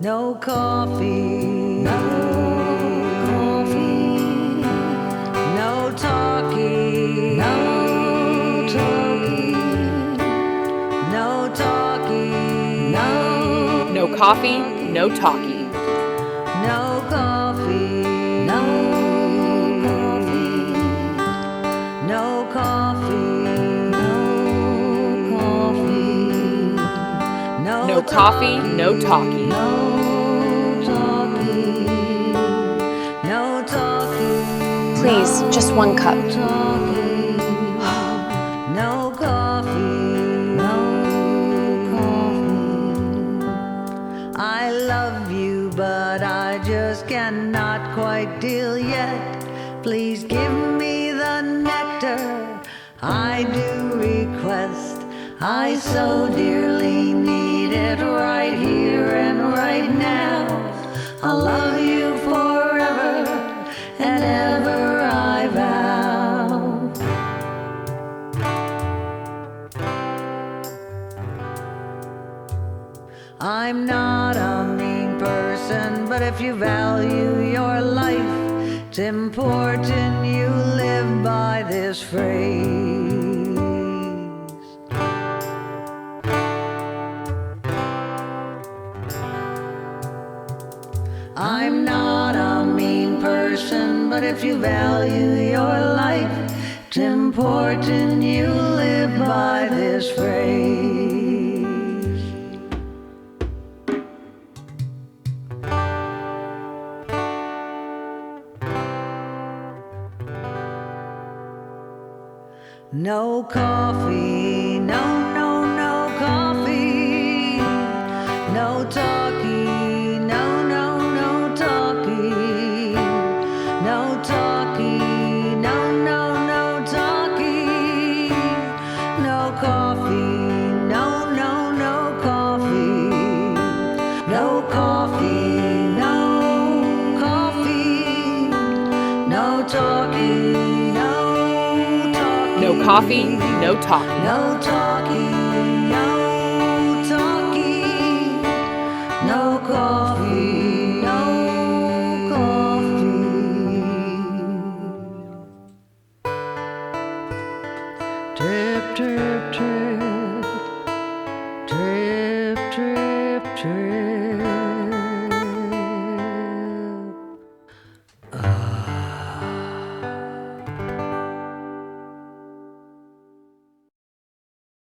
No coffee, no coffee, no talkie, no talkie, no talkie, No coffee, no talkie. no coffee, no coffee, no coffee, No coffee, no talkie. no talkie, no talkie. Please, just one cup. No coffee, no coffee. I love you, but I just cannot quite deal yet. Please give me the nectar I do request. I so dearly need it right here and right now. I'll love you forever and ever, I vow. I'm not a mean person, but if you value your life, it's important you live by this phrase. I'm not a mean person, but if you value your life, it's important you live by this phrase. No coffee, no coffee, no talkie, no talkie, no talkie, no talkie, no coffee, no coffee, no coffee, no coffee, no talkie, No coffee, no talkie. no talkie.